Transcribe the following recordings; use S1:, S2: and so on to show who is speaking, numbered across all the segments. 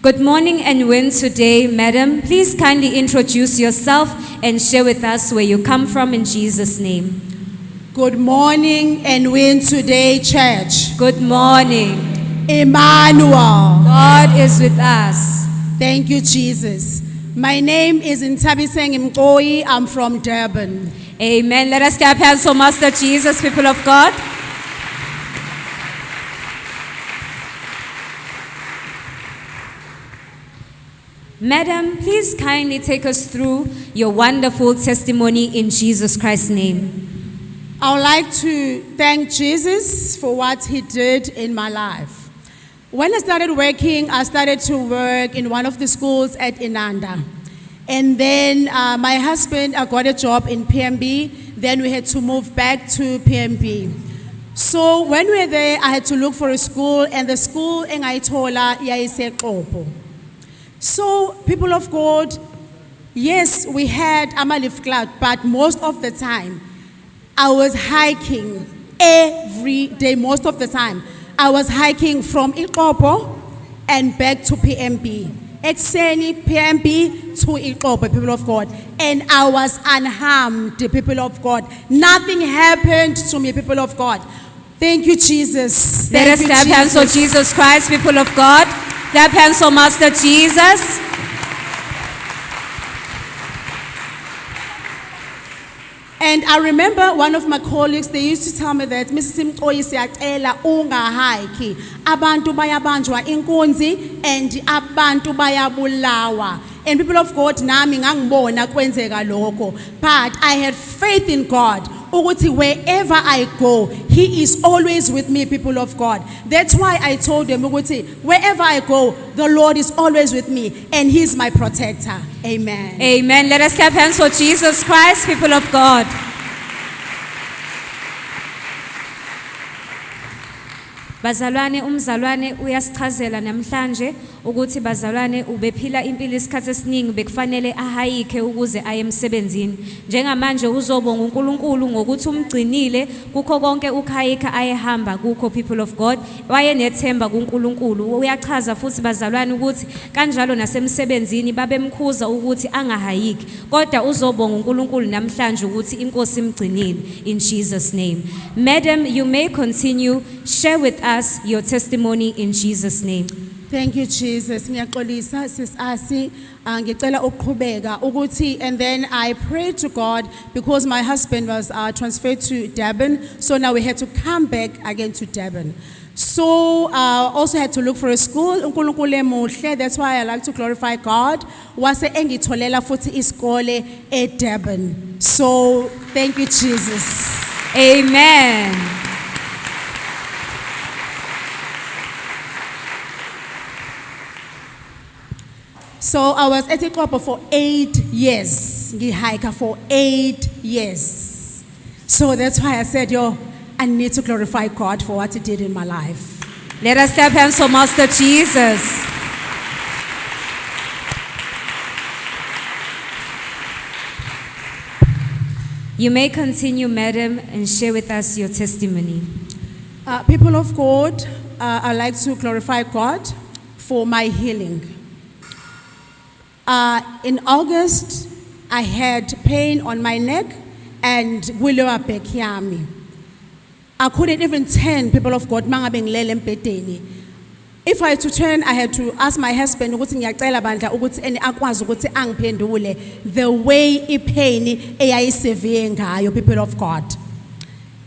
S1: Good morning and win today, madam. Please kindly introduce yourself and share with us where you come from in Jesus' name.
S2: Good morning and win today, church.
S1: Good morning.
S2: Emmanuel.
S1: God is with us.
S2: Thank you, Jesus. My name is Ntabiseng Mqoi. I'm from Durban.
S1: Amen. Let us clap hands for Master Jesus, people of God. Madam, please kindly take us through your wonderful testimony in Jesus Christ's name.
S2: I would like to thank Jesus for what he did in my life. When I started working, I started to work in one of the schools at Inanda. And then my husband got a job in PMB. Then we had to move back to PMB. So when we were there, I had to look for a school, and the school in Aitola, Yaisekopo. So, people of God, yes, we had Amalif Cloud, but most of the time, I was hiking every day, most of the time. I was hiking from Ikopo and back to PMB. Exeni, PMB to Ikopo, people of God. And I was unharmed, the people of God. Nothing happened to me, people of God. Thank you, Jesus.
S1: Let us clap hands for Jesus Christ, people of God. Clap hands for Master Jesus.
S2: And I remember one of my colleagues, they used to tell me that, Mrs. Mqoi siyacela ungahayiki. Abantu bayabanjwa inkunzi and abantu bayabulawa. And people of God, nami ngangibona kwenzeka lokho. But I had faith in God. Ukuthi wherever I go, he is always with me, people of God. That's why I told them, ukuthi wherever I go, the Lord is always with me and he's my protector. Amen.
S1: Amen. Let us clap hands for Jesus Christ, people of God. Bazalwane umzalwane uyasichazela namhlanje ukuthi bazalwane ubephila impilo isikhathi esiningi bekufanele ahayike ukuze aye emsebenzini njengamanje uzobonga uNkulunkulu ngokuthi umgcinile kukho konke ukhayika ayehamba kukho people of God wayenethemba kuNkulunkulu uyachaza futhi bazalwane ukuthi kanjalo nasemsebenzini babemkhuza ukuthi angahayiki kodwa uzobonga uNkulunkulu namhlanje ukuthi inkosi imgcinile in Jesus name. Madam, you may continue. Share with us your testimony in Jesus' name.
S2: Thank you, Jesus. Ngiyaxolisa sisasi ngicela ukuqhubeka ukuthi and then I prayed to God because my husband was transferred to Durban, so now we had to come back again to Durban. So also had to look for a school. uNkulunkulu emuhle, that's why I like to glorify God. Wase engitholela futhi isikole eDurban. So thank you, Jesus.
S1: Amen.
S2: So I was at Ikopo for 8 years. Ngihike for 8 years. So that's why I said, I need to glorify God for what he did in my life.
S1: Let us clap hands for Master Jesus. You may continue, madam, and share with us your testimony.
S2: People of God, I like to glorify God for my healing. In August, I had pain on my neck and lower back yami. I couldn't even turn, people of God, mangabe ngilele embhedeni. If I had to turn, I had to ask my husband ukuthi ngiyacela bandla ukuthi ene akwazi ukuthi angiphendule the way ipain eyayisevere ngayo, people of God.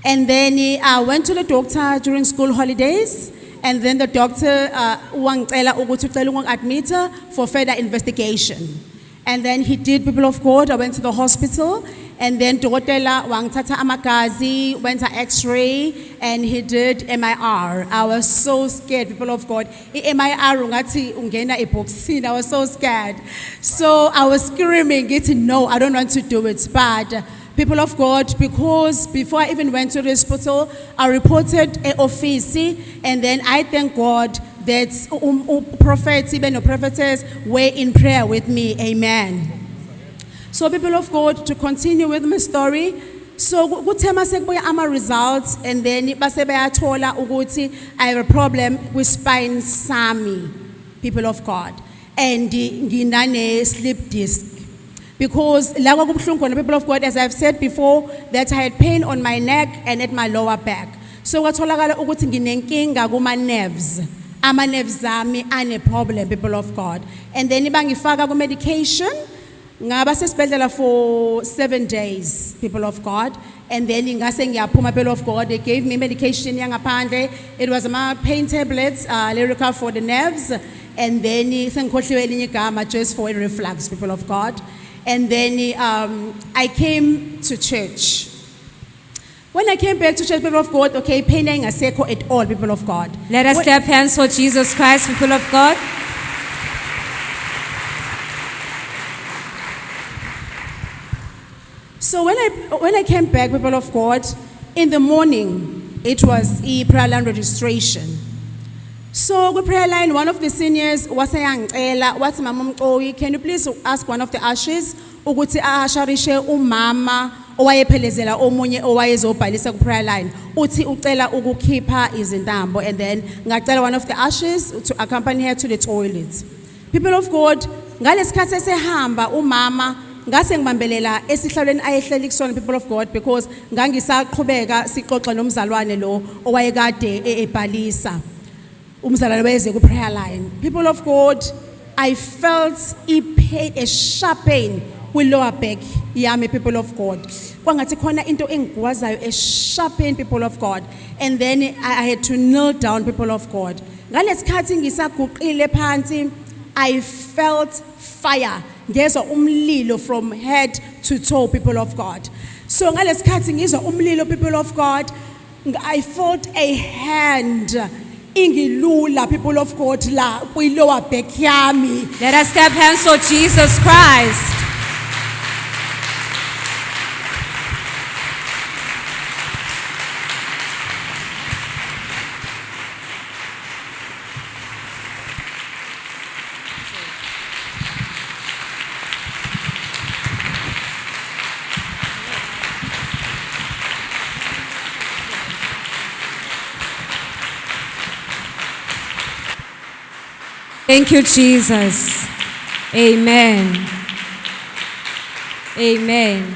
S2: And then I went to the doctor during school holidays. And then the doctor wangicela ukuthi ucela ukungi-admit for further investigation. And then he did, people of God. I went to the hospital, and then dokotela wangithatha amagazi, went to X-ray, and he did MIR. I was so scared, people of God. MIR ungathi ungena eboxini. I was so scared. So I was screaming, getting no, I don't want to do it. But people of God, because before I even went to the hospital, I reported an office, and then I thank God that prophets, even the prophetess, were in prayer with me. Amen. So people of God, to continue with my story, so kuthe masekubuya ama results, and then base bayathola ukuthi I have a problem with spine sami. people of God. And nginane slip disc. Because la kwakubuhlungu khona, people of God, as I've said before, that I had pain on my neck and at my lower back. So kwatholakala ukuthi nginenkinga kuma nerves. Ama nerves ami ane problem, people of God. And then ibangifaka ku medication. Ngaba sesibhedlela for 7 days, people of God. And then ingase ngiyaphuma, people of God. They gave me medication yangaphandle. It was my pain tablets, Lyrica for the nerves. And then sengikhohliwe elinye igama just for a reflux, people of God. And then I came to church. When I came back to church, people of God, okay, pain ayingasekho at all, people of God.
S1: Let us clap hands for Jesus Christ, people of God.
S2: So when I came back, people of God, in the morning, it was a prayer line registration. So the prayer line, one of the seniors was saying, "What's Mama Mqoyi? Can you please ask one of the ushers ukuthi asharishe umama owayephelezela omunye owayezobhalisa ku prayer line uthi ucela ukukhipha izintambo, and then ngacela one of the ushers to accompany her to the toilet." People of God, ngalesikhathi esehamba umama ngase ngibambelela esihlalweni ayehleli kusona, people of God, because ngangisaqhubeka sixoxa nomzalwane lo owayekade ebhalisa umzalwane weze ku prayer line. People of God, I felt a sharp pain with lower back yami, people of God. Kwangathi khona into engigwazayo, a sharp pain, people of God. And then I had to kneel down, people of God. Ngalesikhathi ngisaguqile phansi, I felt fire. Ngezwa umlilo from head to toe, people of God. So ngalesikhathi ngizwa umlilo, people of God, I felt a hand ingilula, people of God, la kwi lower back yami.
S1: Let us clap hands for Jesus Christ. Thank you, Jesus. Amen. Amen.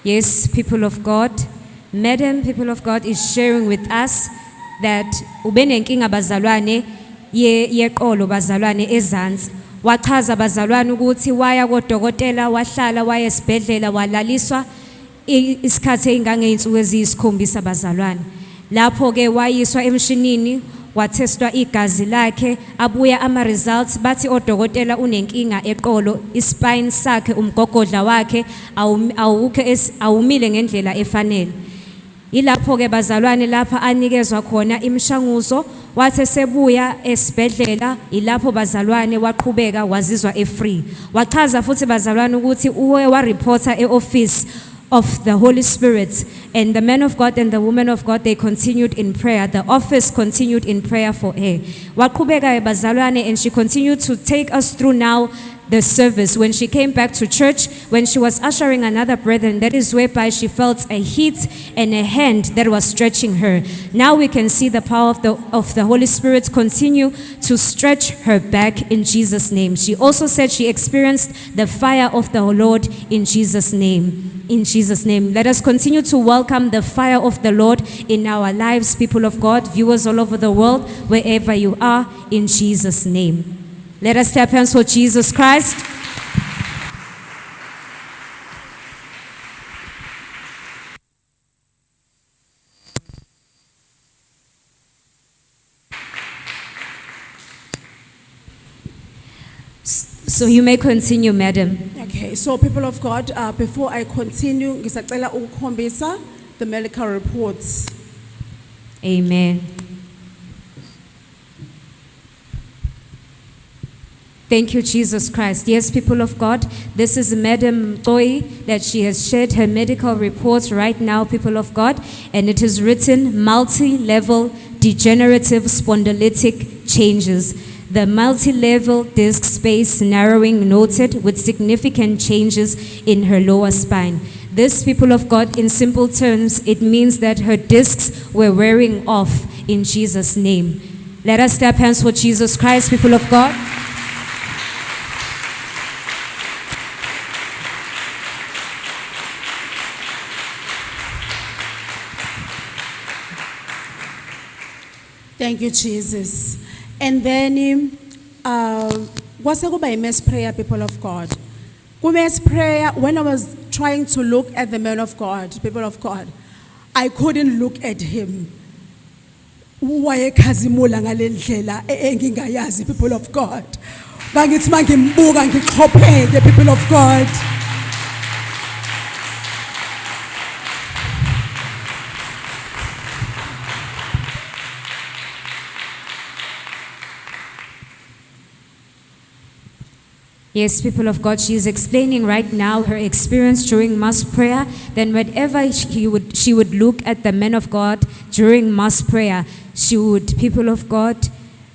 S1: Yes, people of God. Madam, people of God, is sharing with us that ubenenkinga bazalwane yeqolo bazalwane ezansi. Wachaza bazalwane ukuthi waya kodokotela, wahlala waya esibhedlela, walaliswa isikhathi engangeyinsuku eziyisikhombisa bazalwane. Lapho ke wayiswa emshinini, watestwa igazi lakhe, abuya ama results bathi odokotela unenkinga eqolo, ispine sakhe umgogodla wakhe awumile ngendlela efanele. Ilapho ke bazalwane lapha anikezwa khona imishanguzo, wathe sebuya esibhedlela, ilapho bazalwane waqhubeka wazizwa free. Wachaza futhi bazalwane ukuthi uwe wa reporter e-office of the Holy Spirit, and the man of God and the woman of God, they continued in prayer. The office continued in prayer for her. Waqhubeka bazalwane, and she continued to take us through now the service. When she came back to church, when she was ushering another brethren, that is whereby she felt a heat and a hand that was stretching her. Now we can see the power of the Holy Spirit continue to stretch her back in Jesus' name. She also said she experienced the fire of the Lord in Jesus' name. In Jesus' name. Let us continue to welcome the fire of the Lord in our lives, people of God, viewers all over the world, wherever you are, in Jesus' name. Let us clap hands for Jesus Christ. So you may continue, madam.
S2: Okay, so people of God, before I continue, ngisacela ukukhombisa the medical reports.
S1: Amen. Thank you, Jesus Christ. Yes, people of God, this is Madam Mqoyi that she has shared her medical reports right now, people of God, and it is written multi-level degenerative spondylitic changes. The multi-level disc space narrowing noted with significant changes in her lower spine. This, people of God, in simple terms, it means that her discs were wearing off in Jesus' name. Let us clap hands for Jesus Christ, people of God.
S2: Thank you, Jesus. And then, what's a mass prayer, people of God? Mass prayer, when I was trying to look at the man of God, people of God, I couldn't look at him. Wayekhazimula ngalendlela engingayazi, people of God. Bangithi mangimbuka ngiqhopheke, people of God.
S1: Yes, people of God, she is explaining right now her experience during mass prayer. Then whenever she would look at the man of God during mass prayer, she would, people of God,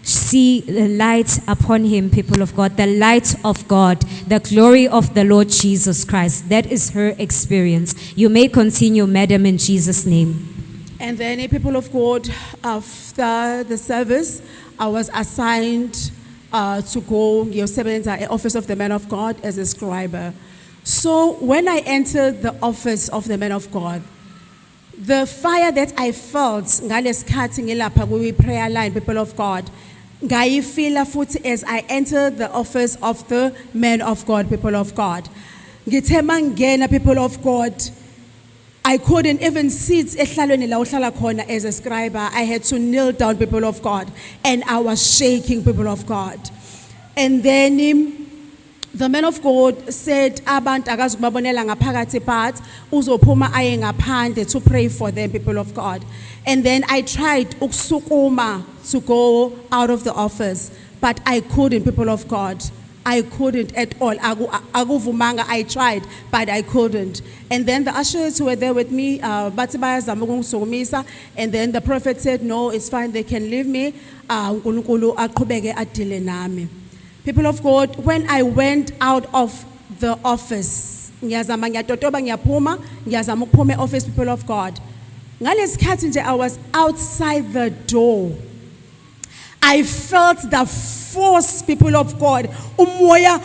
S1: see the light upon him, people of God, the light of God, the glory of the Lord Jesus Christ. That is her experience. You may continue, madam, in Jesus' name.
S2: And then, people of God, after the service, I was assigned to go ngiyosebenza office of the man of God as a scribe. So when I entered the office of the man of God, the fire that I felt ngalesikhathi ngilapha kwi prayer line, people of God, ngayifila futhi as I entered the office of the man of God, people of God. Ngithe mangena, people of God, I couldn't even sit ehlalweni la uhlala khona as a scribe. I had to kneel down, people of God, and I was shaking, people of God. And then the man of God said, "Abantu akazukubabonela ngaphakathi but uzophuma aye ngaphandle to pray for them, people of God." And then I tried ukusukuma to go out of the office, but I couldn't, people of God. I couldn't at all. Aguvumanga, I tried, but I couldn't. And then the ushers who were there with me, and then the prophet said, "No, it's fine, they can leave me. People of God, when I went out of the office, office, people of God, I was outside the door. I felt the force, people of God. Umoya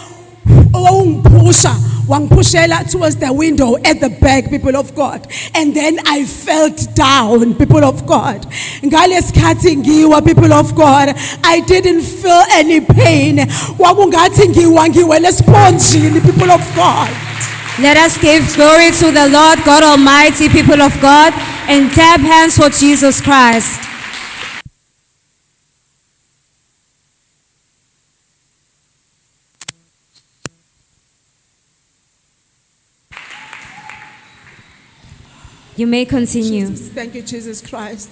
S2: wangpushela towards the window at the back, people of God. And then I felt down, people of God. Ngalesikhathi ngiwa, people of God, I didn't feel any pain. Wakungathi ngiwele sponge, people of God.
S1: Let us give glory to the Lord God Almighty, people of God, and clap hands for Jesus Christ. You may continue.
S2: Jesus, thank you, Jesus Christ.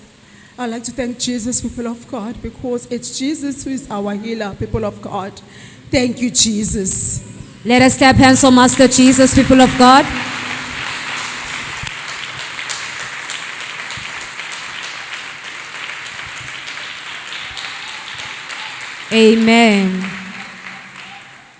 S2: I'd like to thank Jesus, people of God, because it's Jesus who is our healer, people of God. Thank you, Jesus.
S1: Let us clap hands for Master Jesus, people of God. Amen.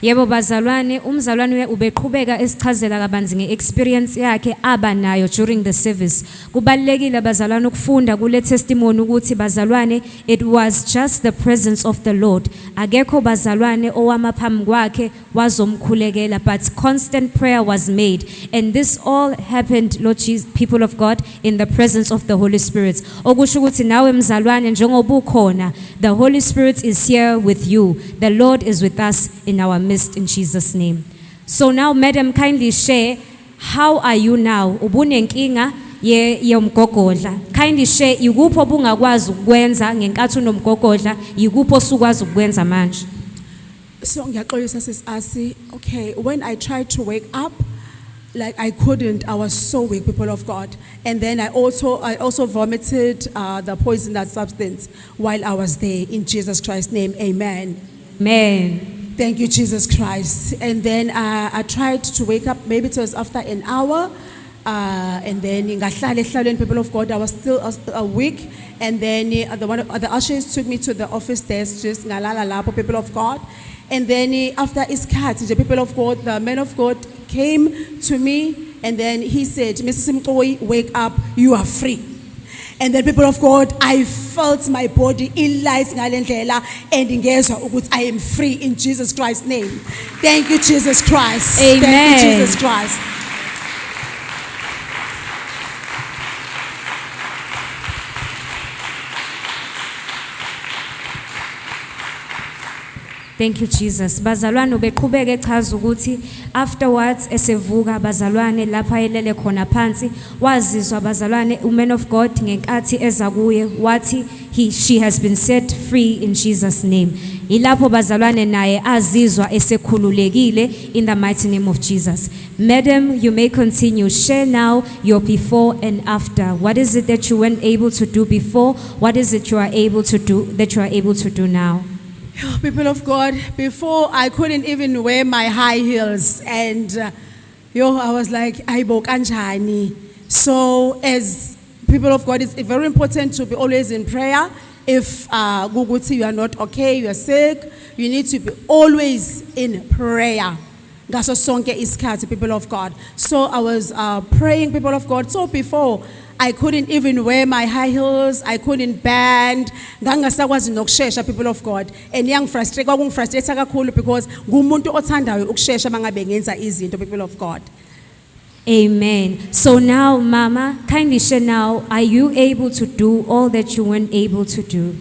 S1: Yebo bazalwane, umzalwane ubeqhubeka esichazela kabanzi ngeexperience yakhe abanayo during the service. Kubalekile bazalwane ukufunda kule testimony ukuthi bazalwane, it was just the presence of the Lord. Akekho bazalwane owama phambi kwakhe wazomkhulekela, but constant prayer was made, and this all happened, Lord Jesus, people of God, in the presence of the Holy Spirit. Okusho ukuthi nawe mzalwane njengoba ukhona, the Holy Spirit is here with you. The Lord is with us in our midst, in Jesus' name. So now, madam, kindly share, how are you now? Ubunenkinga yomgogodla. Kindly share, ikupho obungakwazi ukwenza ngenkathi unomgogodla, ikupho osukwazi ukwenza manje.
S2: So ngiyaxolisa sisasi, okay, when I tried to wake up, like I couldn't, I was so weak, people of God. And then I also vomited the poisonous substance while I was there, in Jesus Christ's name, amen.
S1: Amen.
S2: Thank you, Jesus Christ. And then I tried to wake up, maybe it was after an hour, and then people of God, I was still weak. And then the ushers took me to the office desk, just people of God. And then after iskhathi, the people of God, the man of God came to me, and then he said, "Mrs. Mqoi, wake up, you are free." And then people of God, I felt my body lies ngalendlela and ngezwa ukuthi I am free in Jesus Christ's name. Thank you, Jesus Christ.
S1: Amen.
S2: Thank you, Jesus Christ.
S1: Thank you, Jesus. Bazalwane ubeqhubeka echaza ukuthi afterwards esevuka bazalwane lapha elele khona phansi wazizwa bazalwane man of God ngenkathi eza kuye wathi she has been set free in Jesus name. Ilapho bazalwane naye azizwa esekhululekile in the mighty name of Jesus. Madam, you may continue. Share now your before and after. What is it that you weren't able to do before? What is it you are able to do that you are able to do now?
S2: People of God, before I couldn't even wear my high heels, and I was like, "Aibo kanjani." So, as people of God, it's very important to be always in prayer. If guguthi you are not okay, you are sick, you need to be always in prayer. Ngaso sonke isikhathi, people of God. So I was praying, people of God. So before, I couldn't even wear my high heels, I couldn't bend, ngangasakwazi nokushesha, people of God. And kwangifrustrate kakhulu because ngumuntu othandayo ukushesha mangabe ngenza izinto, people of God.
S1: Amen. So now, Mama, kindly share now, are you able to do all that you weren't able to do?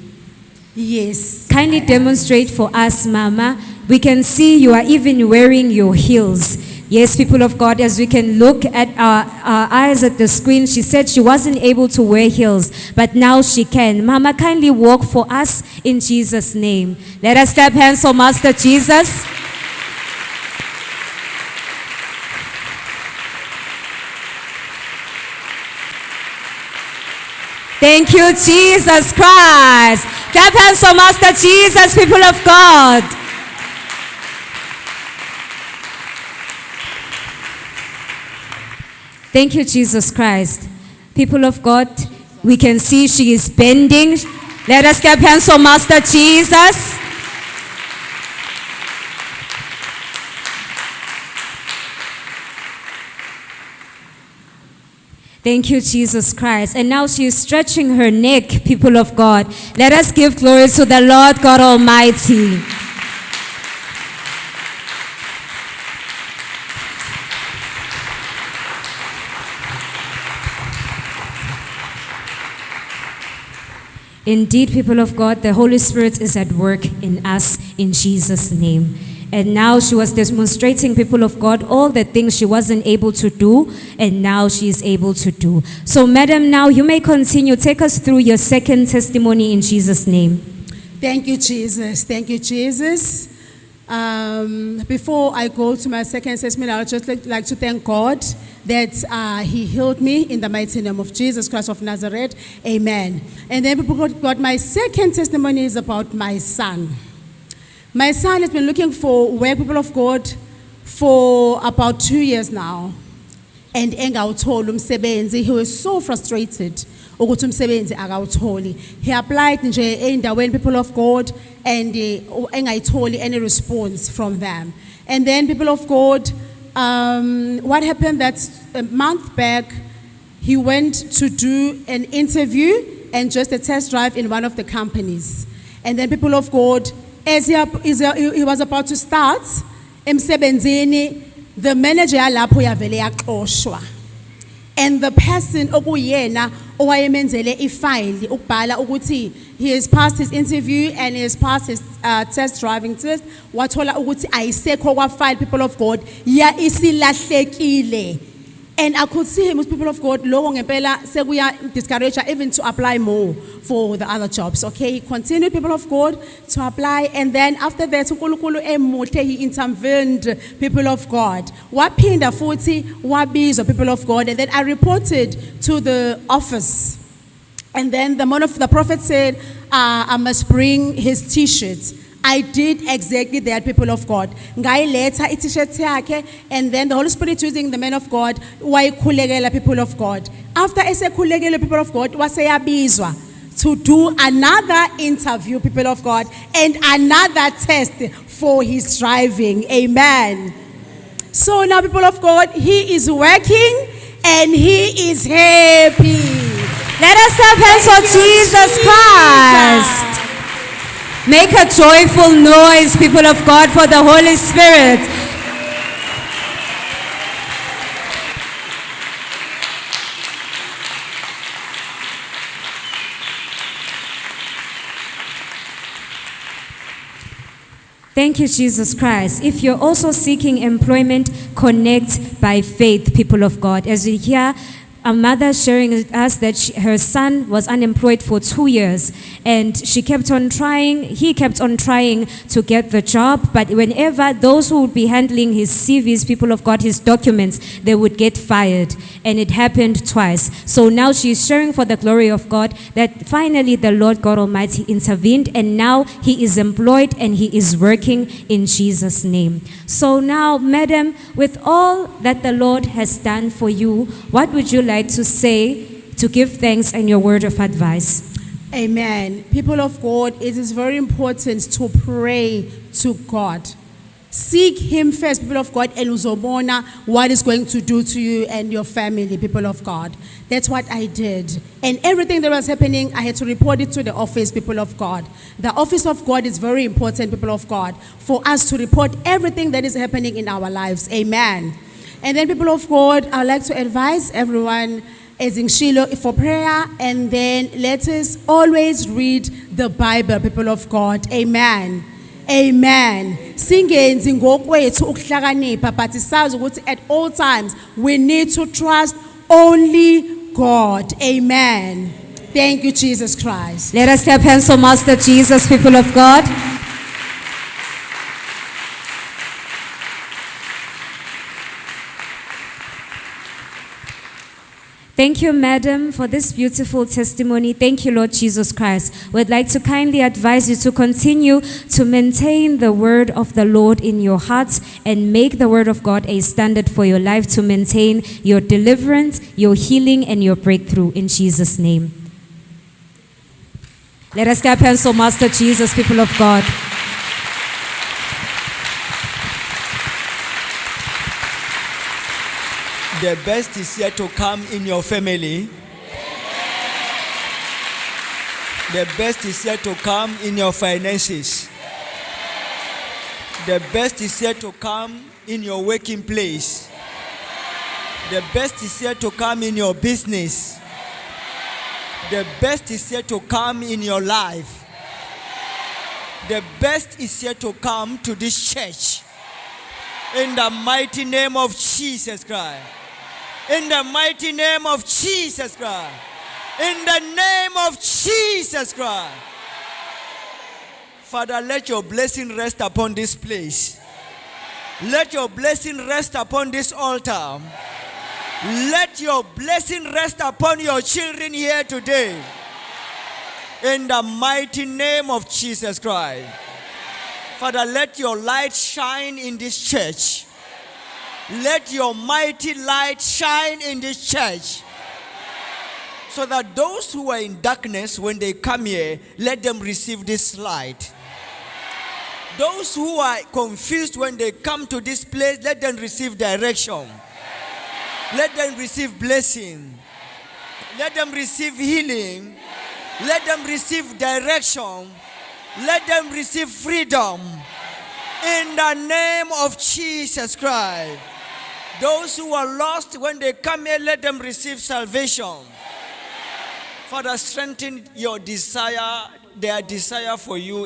S2: Yes.
S1: Kindly demonstrate for us, Mama. We can see you are even wearing your heels. Yes, people of God, as we can look at our eyes at the screen, she said she wasn't able to wear heels, but now she can. Mama, kindly walk for us in Jesus' name. Let us clap hands for Master Jesus. Thank you, Jesus Christ. Clap hands for Master Jesus, people of God. Thank you, Jesus Christ. People of God, we can see she is bending. Let us clap hands for Master Jesus. Thank you, Jesus Christ. And now she is stretching her neck, people of God. Let us give glory to the Lord God Almighty. Indeed, people of God, the Holy Spirit is at work in us in Jesus' name. And now she was demonstrating, people of God, all the things she wasn't able to do, and now she is able to do. So, Madam, now you may continue. Take us through your second testimony in Jesus' name.
S2: Thank you, Jesus. Thank you, Jesus. Before I go to my second testimony, I would just like to thank God that He healed me in the mighty name of Jesus Christ of Nazareth. Amen. And then people of God, my second testimony is about my son. My son has been looking for work, people of God, for about 2 years now. And engawutholi umsebenzi, he was so frustrated ukuthi umsebenzi akawutholi. He applied nje endaweni, people of God, and engayitholi any response from them. And then, people of God, what happened that a month back, he went to do an interview and just a test drive in one of the companies. And then, people of God, as he was about to start emsebenzini, the manager yalapho yavele yaxoshwa. And the person okuyena owayemenzele ifile ukubhala ukuthi he has passed his interview and he has passed his test driving test, wathola ukuthi ayisekho kwa file, people of God, ya isilahlekile. And I could see him, people of God, lo ngempela sekuya discourage even to apply more for the other jobs. Okay, he continued, people of God, to apply, and then after that, uNkulunkulu emuhle, he intervened, people of God. Waphinda futhi wabizwa, people of God, and then I reported to the office. And then the prophet said, I must bring his t-shirts. I did exactly that, people of God. Ngayileta i-t-shirt yakhe, and then the Holy Spirit using the man of God, wayikhulekela, people of God. After esekhulekela, people of God, waseyabizwa to do another interview, people of God, and another test for his driving. Amen. So now, people of God, he is working and he is happy.
S1: Let us clap hands for Jesus Christ. Make a joyful noise, people of God, for the Holy Spirit. Thank you, Jesus Christ. If you're also seeking employment, connect by faith, people of God. As we hear a mother sharing with us that her son was unemployed for 2 years, and he kept on trying to get the job, but whenever those who would be handling his CVs, people of God, his documents, they would get fired, and it happened twice. So now she's sharing for the glory of God that finally the Lord God Almighty intervened, and now he is employed and he is working in Jesus' name. So now, madam, with all that the Lord has done for you, what would you like to say to give thanks and your word of advice?
S2: Amen. People of God, it is very important to pray to God. Seek Him first, people of God, and uzobona what is going to do to you and your family, people of God. That's what I did. And everything that was happening, I had to report it to the office, people of God. The office of God is very important, people of God, for us to report everything that is happening in our lives. Amen. And then, people of God, I would like to advise everyone as in Shiloh for prayer, and then let us always read the Bible, people of God. Amen. Amen. Singenzi ngokwethu ukuhlakanipha, but sazi ukuthi at all times we need to trust only God. Amen. Thank you, Jesus Christ.
S1: Let us clap hands for Master Jesus, people of God. Thank you, madam, for this beautiful testimony. Thank you, Lord Jesus Christ. We'd like to kindly advise you to continue to maintain the word of the Lord in your hearts and make the word of God a standard for your life to maintain your deliverance, your healing, and your breakthrough in Jesus' name. Let us clap hands for Master Jesus, people of God.
S3: The best is yet to come in your family. The best is yet to come in your finances. The best is yet to come in your working place. The best is yet to come in your business. The best is yet to come in your life. The best is yet to come to this church. In the mighty name of Jesus Christ. In the mighty name of Jesus Christ. In the name of Jesus Christ. Father, let your blessing rest upon this place. Let your blessing rest upon this altar. Let your blessing rest upon your children here today. In the mighty name of Jesus Christ. Father, let your light shine in this church. Let your mighty light shine in this church. So that those who are in darkness, when they come here, let them receive this light. Those who are confused when they come to this place, let them receive direction. Let them receive blessing. Let them receive healing. Let them receive direction. Let them receive freedom. In the name of Jesus Christ. Those who are lost, when they come here, let them receive salvation. Father, strengthen your desire, their desire for you.